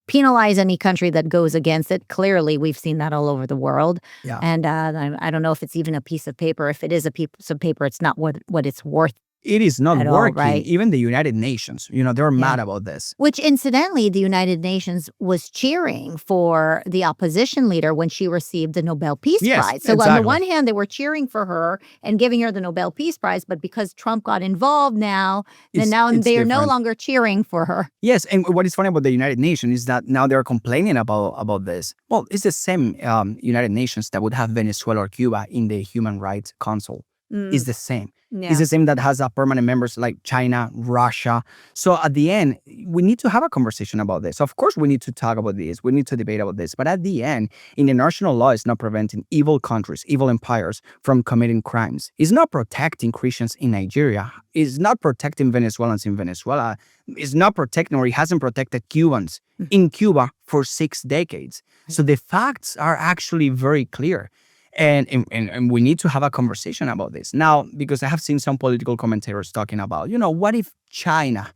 penalize any country that goes against it. Clearly, we've seen that all over the world. Yeah. And I don't know if it's even a piece of paper. If it is a piece of paper, it's not what it's worth. It is not working. Right? Even the United Nations, they're mad about this. Which, incidentally, the United Nations was cheering for the opposition leader when she received the Nobel Peace Prize. So exactly. On the one hand, they were cheering for her and giving her the Nobel Peace Prize, but because Trump got involved now they are different. no longer cheering for her. Yes, and what is funny about the United Nations is that now they're complaining about this. Well, it's the same United Nations that would have Venezuela or Cuba in the Human Rights Council. It's the same. Yeah. It's the same that has permanent members like China, Russia. So at the end, we need to have a conversation about this. Of course, we need to talk about this. We need to debate about this. But at the end, international law is not preventing evil countries, evil empires from committing crimes. It's not protecting Christians in Nigeria. It's not protecting Venezuelans in Venezuela. It's not protecting, or it hasn't protected Cubans in Cuba for 6 decades. So the facts are actually very clear. And we need to have a conversation about this now, because I have seen some political commentators talking about, what if China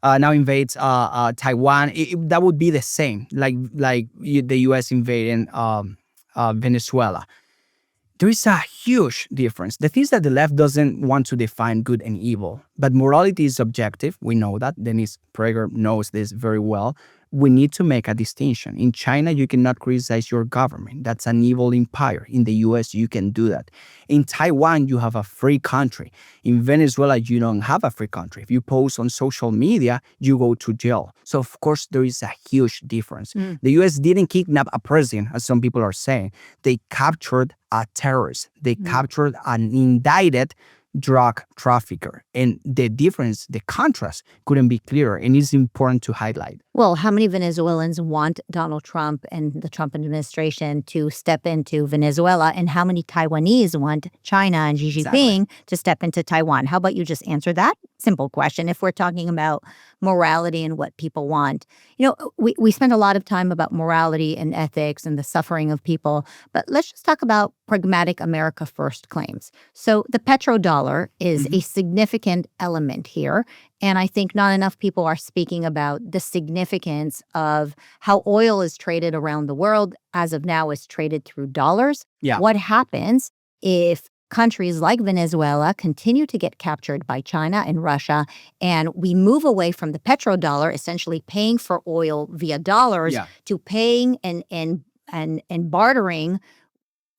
now invades Taiwan? That would be the same, like the U.S. invading Venezuela. There is a huge difference. The thing is that the left doesn't want to define good and evil, but morality is subjective. We know that. Dennis Prager knows this very well. we need to make a distinction. In China, you cannot criticize your government. That's an evil empire. In the US, you can do that. In Taiwan, you have a free country. In Venezuela, you don't have a free country. If you post on social media, you go to jail. So, of course, there is a huge difference. The US didn't kidnap a president, as some people are saying. They captured a terrorist. They captured an indicted drug trafficker. And the difference, the contrast couldn't be clearer. And it's important to highlight. Well, how many Venezuelans want Donald Trump and the Trump administration to step into Venezuela? And how many Taiwanese want China and Xi Jinping to step into Taiwan? How about you just answer that simple question if we're talking about morality and what people want? You know, we spend a lot of time about morality and ethics and the suffering of people, but let's just talk about pragmatic America First claims. So the petrodollar is a significant element here. And I think not enough people are speaking about the significance of how oil is traded around the world. As of now, it's traded through dollars. Yeah. What happens if countries like Venezuela continue to get captured by China and Russia, and we move away from the petrodollar, essentially paying for oil via dollars, to paying and bartering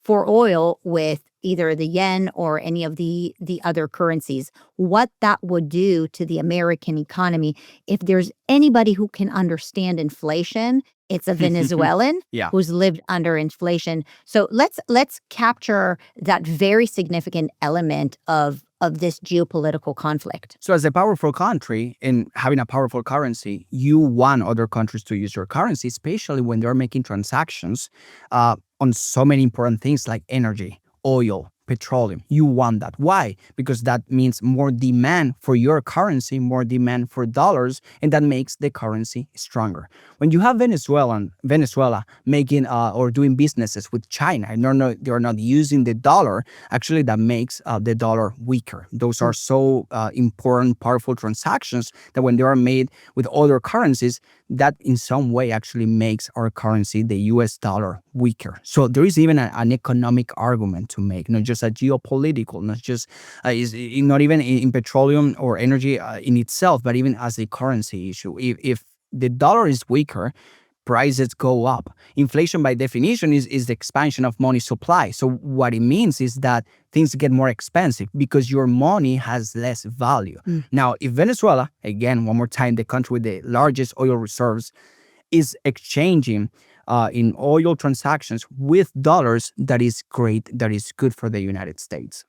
for oil with either the yen or any of the other currencies? What that would do to the American economy. If there's anybody who can understand inflation, it's a Venezuelan who's lived under inflation. So let's capture that very significant element of this geopolitical conflict. So as a powerful country and having a powerful currency, you want other countries to use your currency, especially when they're making transactions on so many important things like energy, oil, petroleum. You want that. Why? Because that means more demand for your currency, more demand for dollars, and that makes the currency stronger. When you have Venezuela making or doing businesses with China, and they're not using the dollar, actually that makes the dollar weaker. Those are so important, powerful transactions that when they are made with other currencies, that in some way actually makes our currency, the US dollar, weaker. So there is even an economic argument to make, not just a geopolitical, not just not even in petroleum or energy in itself, but even as a currency issue. If the dollar is weaker, prices go up. Inflation, by definition, is the expansion of money supply. So what it means is that things get more expensive because your money has less value. Now, if Venezuela, again, one more time, the country with the largest oil reserves, is exchanging in oil transactions with dollars, that is great. That is good for the United States.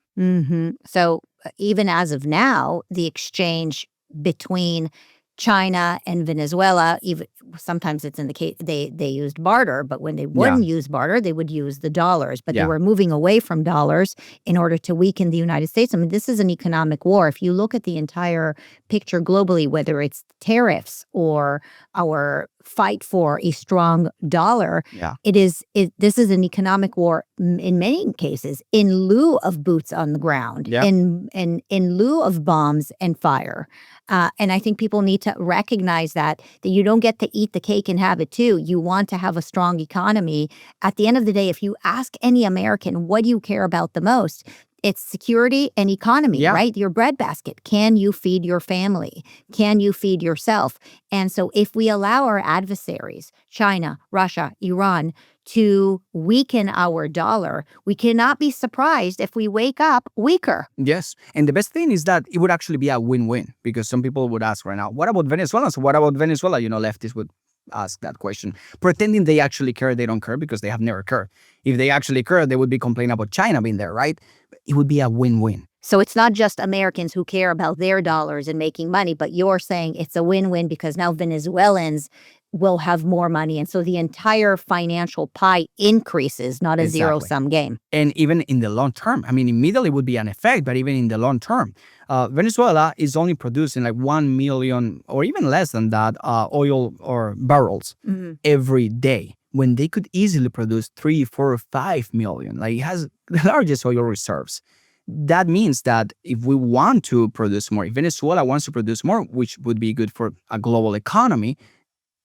So even as of now, the exchange between China and Venezuela, even sometimes it's in the case they used barter, but when they wouldn't use barter, they would use the dollars. But they were moving away from dollars in order to weaken the United States. I mean, this is an economic war. If you look at the entire picture globally, whether it's tariffs or our fight for a strong dollar, this is an economic war in many cases in lieu of boots on the ground, in lieu of bombs and fire. And I think people need to recognize that you don't get to eat the cake and have it too. You want to have a strong economy. At the end of the day, if you ask any American, what do you care about the most? It's security and economy, right? Your breadbasket. Can you feed your family? Can you feed yourself? And so if we allow our adversaries, China, Russia, Iran, to weaken our dollar, we cannot be surprised if we wake up weaker. Yes. And the best thing is that it would actually be a win-win, because some people would ask right now, what about Venezuela? So what about Venezuela? You know, leftists would ask that question, pretending they actually care. They don't care because they have never cared. If they actually care, they would be complaining about China being there, right? It would be a win-win. So it's not just Americans who care about their dollars and making money, but you're saying it's a win-win because now Venezuelans will have more money. And so the entire financial pie increases, not a zero-sum game. And even in the long term, I mean, immediately would be an effect, but even in the long term, Venezuela is only producing like 1 million or even less than that oil or barrels every day, when they could easily produce 3, 4, 5 million. Like, it has the largest oil reserves. That means that if we want to produce more, if Venezuela wants to produce more, which would be good for a global economy,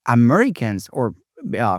Americans or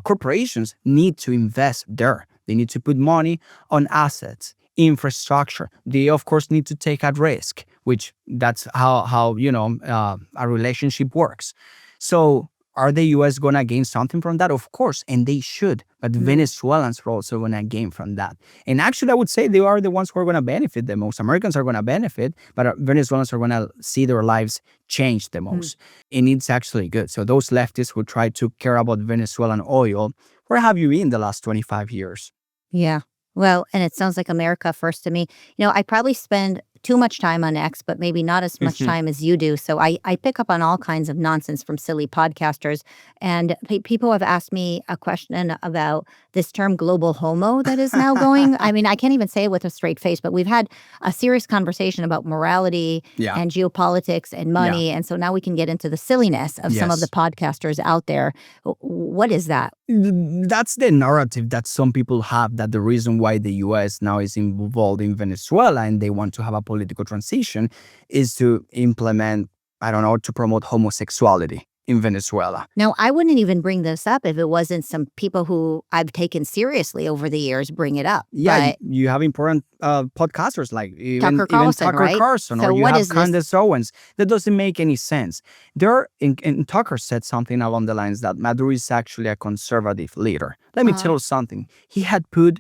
corporations need to invest there. They need to put money on assets, infrastructure. They, of course, need to take a risk, which that's how a relationship works. So Are the U.S. going to gain something from that? Of course, and they should. But Venezuelans are also going to gain from that. And actually, I would say they are the ones who are going to benefit the most. Americans are going to benefit, but Venezuelans are going to see their lives change the most. And it's actually good. So those leftists who try to care about Venezuelan oil, where have you been the last 25 years? Yeah. Well, and it sounds like America first to me. I probably spend too much time on X, but maybe not as much time as you do. So I pick up on all kinds of nonsense from silly podcasters. And people have asked me a question about this term global homo that is now going. I mean, I can't even say it with a straight face, but we've had a serious conversation about morality and geopolitics and money. And so now we can get into the silliness of some of the podcasters out there. What is that? That's the narrative that some people have, that the reason why the U.S. now is involved in Venezuela and they want to have a political transition is to implement, I don't know, to promote homosexuality in Venezuela. Now, I wouldn't even bring this up if it wasn't some people who I've taken seriously over the years bring it up. Yeah, you have important podcasters like even Tucker right? Carlson, So or you what have is this? Candace Owens. That doesn't make any sense. And Tucker said something along the lines that Maduro is actually a conservative leader. Let me tell you something. He had put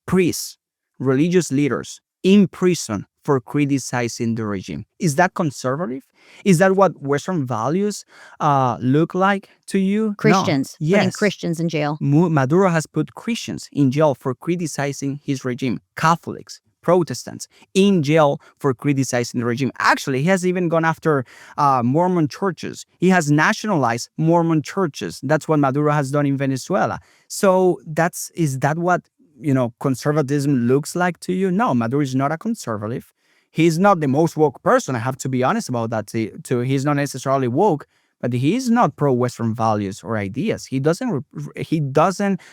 priests, religious leaders, in prison for criticizing the regime. Is that conservative? Is that what Western values look like to you? Christians. No. Putting Christians in jail. Maduro has put Christians in jail for criticizing his regime. Catholics, Protestants in jail for criticizing the regime. Actually, he has even gone after Mormon churches. He has nationalized Mormon churches. That's what Maduro has done in Venezuela. So is that what conservatism looks like to you? No, Maduro is not a conservative. He's not the most woke person. I have to be honest about that too. He's not necessarily woke, but he's not pro-Western values or ideas. He doesn't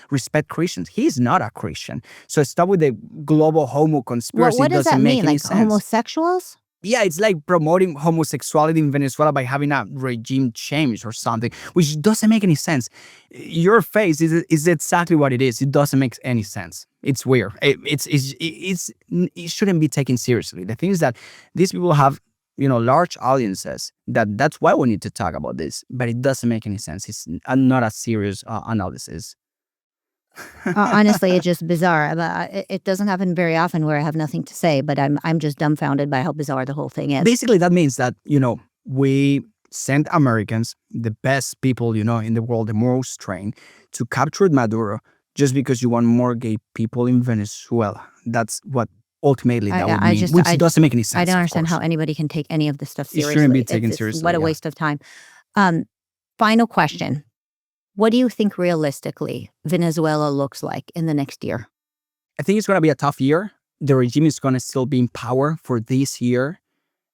respect Christians. He's not a Christian. So stop with the global homo conspiracy. What does that mean? Like homosexuals? Yeah, it's like promoting homosexuality in Venezuela by having a regime change or something, which doesn't make any sense. Your face is exactly what it is. It doesn't make any sense. It's weird. It shouldn't be taken seriously. The thing is that these people have large audiences. That's why we need to talk about this. But it doesn't make any sense. It's not a serious analysis. Honestly, it's just bizarre. It doesn't happen very often where I have nothing to say, but I'm just dumbfounded by how bizarre the whole thing is. Basically, that means that, we sent Americans, the best people, in the world, the most trained, to capture Maduro just because you want more gay people in Venezuela. That's what ultimately that would mean, which doesn't make any sense. I don't understand how anybody can take any of this stuff seriously. It shouldn't be taken seriously. What a waste of time. Final question. What do you think realistically Venezuela looks like in the next year? I think it's going to be a tough year. The regime is going to still be in power for this year.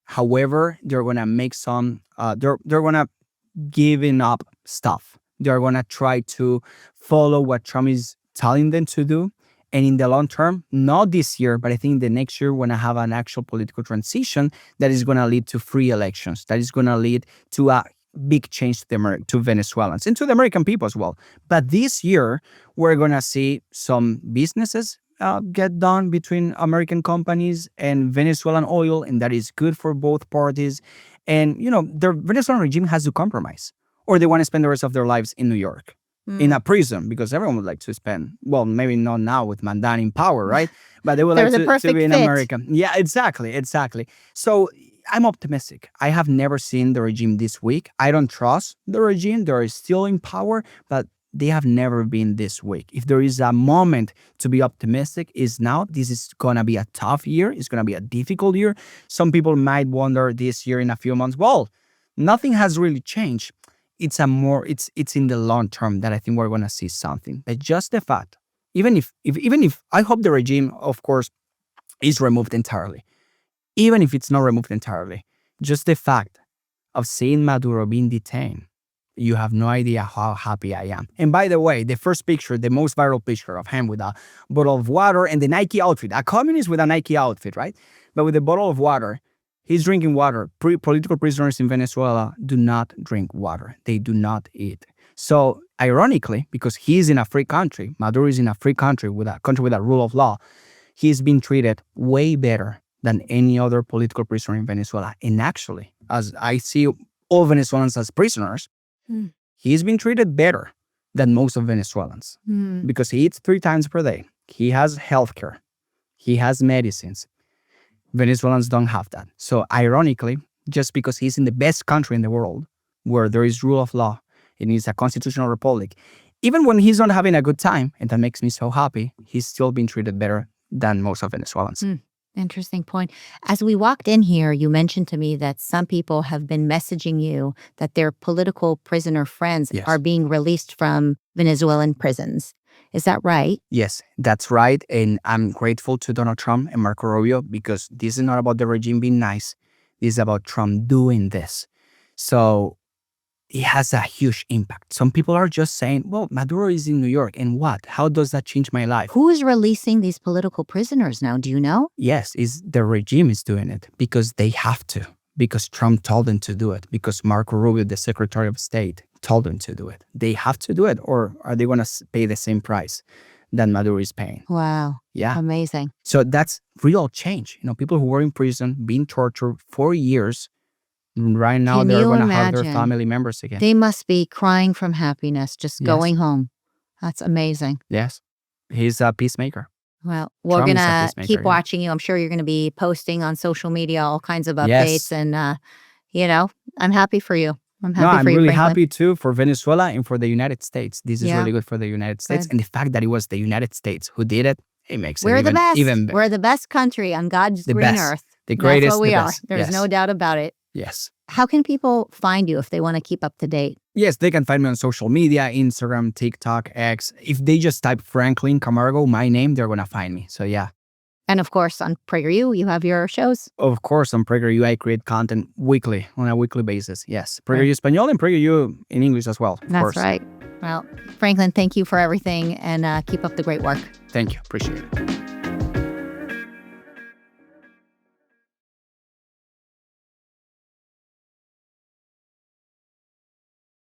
However, they're going to make some, they're going to give up stuff. They're going to try to follow what Trump is telling them to do. And in the long term, not this year, but I think the next year, we're going to have an actual political transition that is going to lead to free elections, that is going to lead to a big change to Venezuelans and to the American people as well. But this year, we're going to see some businesses get done between American companies and Venezuelan oil, and that is good for both parties. And, the Venezuelan regime has to compromise, or they want to spend the rest of their lives in New York, in a prison, because everyone would like to spend, well, maybe not now with Mandan in power, right? But they would like to be in America. Yeah, exactly. So I'm optimistic. I have never seen the regime this weak. I don't trust the regime. They're still in power, but they have never been this weak. If there is a moment to be optimistic, is now. This is going to be a tough year. It's going to be a difficult year. Some people might wonder this year, in a few months, well, nothing has really changed. It's in the long term that I think we're going to see something. But just the fact, even if I hope the regime, of course, is removed entirely. Even if it's not removed entirely, just the fact of seeing Maduro being detained, you have no idea how happy I am. And by the way, the first picture, the most viral picture of him with a bottle of water and the Nike outfit, a communist with a Nike outfit, right? But with a bottle of water, he's drinking water. Political prisoners in Venezuela do not drink water. They do not eat. So ironically, because he's in a free country, Maduro is in a free country with a rule of law, he's been treated way better than any other political prisoner in Venezuela. And actually, as I see all Venezuelans as prisoners, He's been treated better than most of Venezuelans because he eats 3 times per day. He has healthcare. He has medicines. Venezuelans don't have that. So ironically, just because he's in the best country in the world where there is rule of law and it's a constitutional republic, even when he's not having a good time, and that makes me so happy, he's still being treated better than most of Venezuelans. Interesting point. As we walked in here, you mentioned to me that some people have been messaging you that their political prisoner friends Yes. are being released from Venezuelan prisons. Is that right? Yes, that's right. And I'm grateful to Donald Trump and Marco Rubio because this is not about the regime being nice. This is about Trump doing this. So it has a huge impact. Some people are just saying, well, Maduro is in New York. And what? How does that change my life? Who is releasing these political prisoners now? Do you know? Yes, the regime is doing it because they have to. Because Trump told them to do it. Because Marco Rubio, the Secretary of State, told them to do it. They have to do it, or are they going to pay the same price that Maduro is paying? Wow. Yeah. Amazing. So that's real change. People who were in prison, being tortured for years, right now Can they're you going to have their imagine? family members again. They must be crying from happiness, just Yes. going home. That's amazing. Yes. He's a peacemaker. Well, we're Trump is going a to peacemaker, keep yeah. watching you. I'm sure you're going to be posting on social media all kinds of updates. Yes. And, I'm happy for you. I'm happy No, I'm for you, really Franklin. happy too for Venezuela and for the United States. This is Yeah. really good for the United States. Good. And the fact that it was the United States who did it, it makes We're it the best. even better. We're the best country on God's The green best. earth. The That's greatest, what we the are. best. There's Yes. no doubt about it. Yes. How can people find you if they want to keep up to date? Yes, they can find me on social media, Instagram, TikTok, X. If they just type Franklin Camargo, my name, they're going to find me. So yeah. And of course, on PragerU, you have your shows. Of course, on PragerU, I create content on a weekly basis. Yes. PragerU Right. Espanol and PragerU in English as well, of That's course. right. Well, Franklin, thank you for everything and keep up the great work. Thank you. Appreciate it.